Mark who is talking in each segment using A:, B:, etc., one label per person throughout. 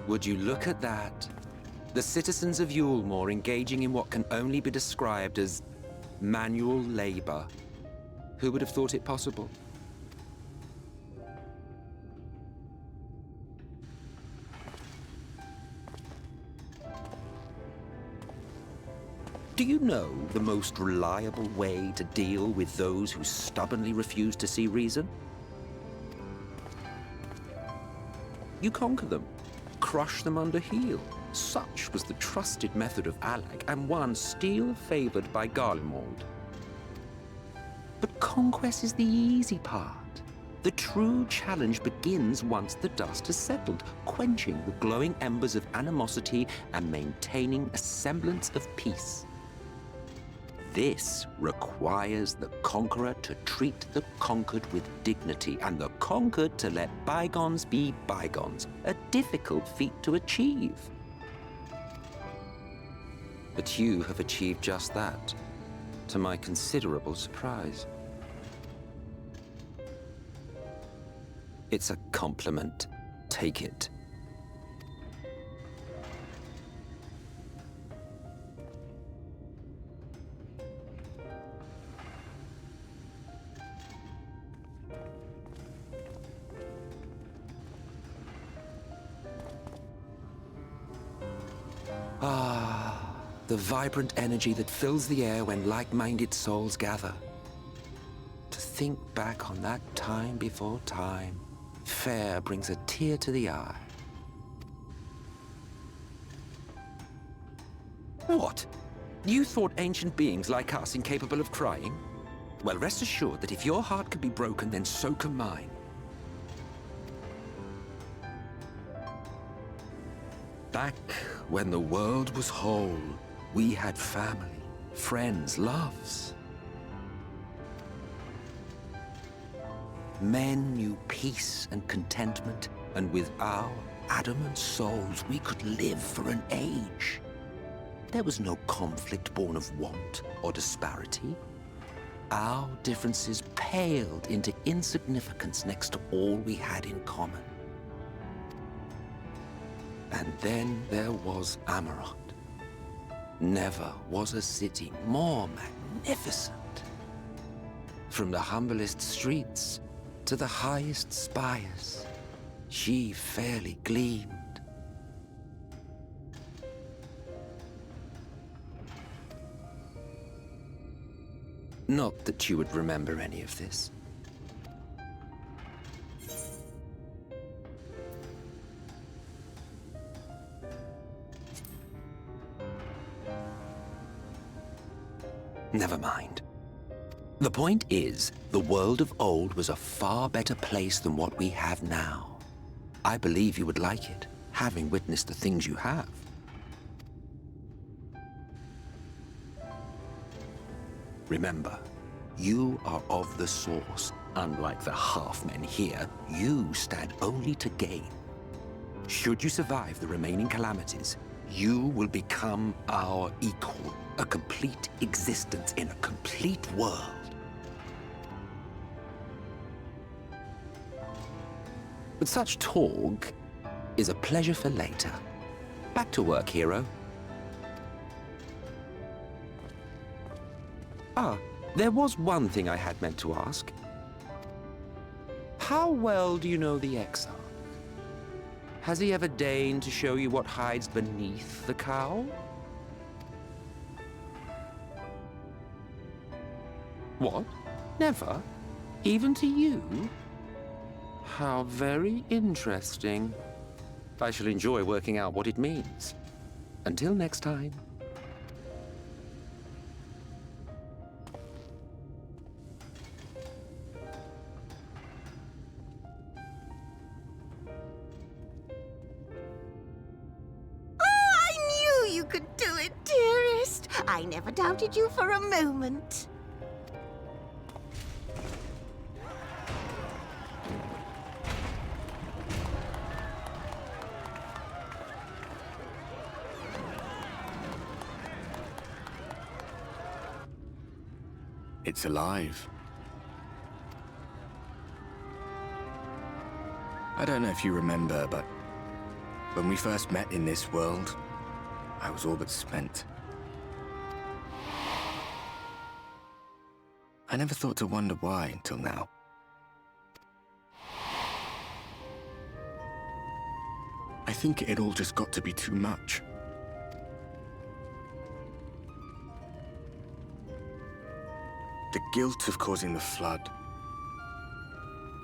A: Would you look at that? The citizens of Yulmore engaging in what can only be described as manual labor. Who would have thought it possible? Do you know the most reliable way to deal with those who stubbornly refuse to see reason? You conquer them, crush them under heel. Such was the trusted method of Alag, and one still favored by Garlemald. But conquest is the easy part. The true challenge begins once the dust has settled, quenching the glowing embers of animosity and maintaining a semblance of peace. This requires the conqueror to treat the conquered with dignity, and the conquered to let bygones be bygones, a difficult feat to achieve. But you have achieved just that, to my considerable surprise. It's a compliment. Take it. The vibrant energy that fills the air when like-minded souls gather. To think back on that time before time, fair brings a tear to the eye. What? You thought ancient beings like us incapable of crying? Well, rest assured that if your heart can be broken, then so can mine. Back when the world was whole, we had family, friends, loves. Men knew peace and contentment, and with our adamant souls, we could live for an age. There was no conflict born of want or disparity. Our differences paled into insignificance next to all we had in common. And then there was Amarok. Never was a city more magnificent. From the humblest streets to the highest spires, she fairly gleamed. Not that you would remember any of this. Never mind. The point is, the world of old was a far better place than what we have now. I believe you would like it, having witnessed the things you have. Remember, you are of the source. Unlike the half-men here, you stand only to gain. Should you survive the remaining calamities, you will become our equal, a complete existence in a complete world. But such talk is a pleasure for later. Back to work, hero. Ah, there was one thing I had meant to ask. How well do you know the Exarch? Has he ever deigned to show you what hides beneath the cowl? What? Never? Even to you? How very interesting. I shall enjoy working out what it means. Until next time.
B: I never doubted you for a moment.
C: It's alive. I don't know if you remember, but When we first met in this world, I was all but spent. I never thought to wonder why until now. I think it all just got to be too much. The guilt of causing the flood.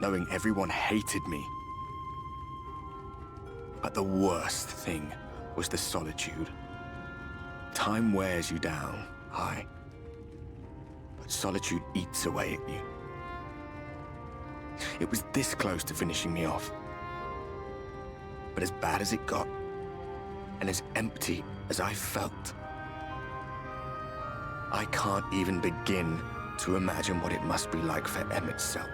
C: Knowing everyone hated me. But the worst thing was the solitude. Time wears you down, aye. But solitude eats away at you. It was this close to finishing me off. But as bad as it got, and as empty as I felt, I can't even begin to imagine what it must be like for Em itself.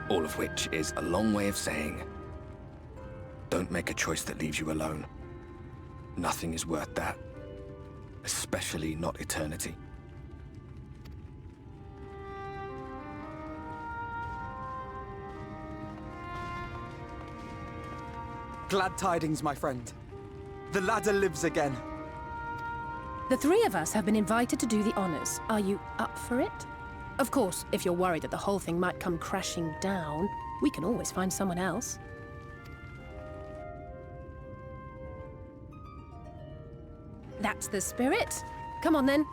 C: All of which is a long way of saying, don't make a choice that leaves you alone. Nothing is worth that, especially not eternity.
D: Glad tidings, my friend. The ladder lives again.
E: The three of us have been invited to do the honors. Are you up for it? Of course, if you're worried that the whole thing might come crashing down, we can always find someone else. That's the spirit. Come on, then.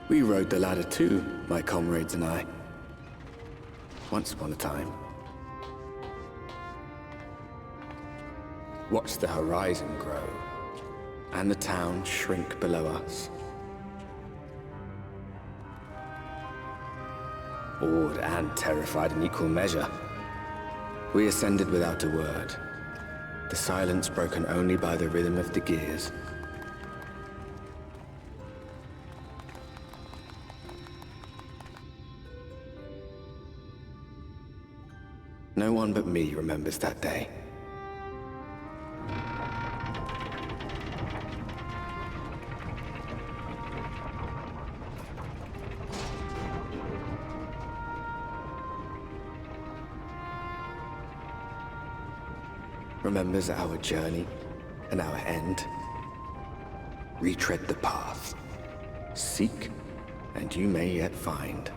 C: We rode the ladder too, my comrades and I. Once upon a time. Watched the horizon grow, and the town shrink below us. Awed and terrified in equal measure, we ascended without a word, the silence broken only by the rhythm of the gears. No one but me remembers that day. Remembers our journey and our end. Retread the path. Seek, and you may yet find.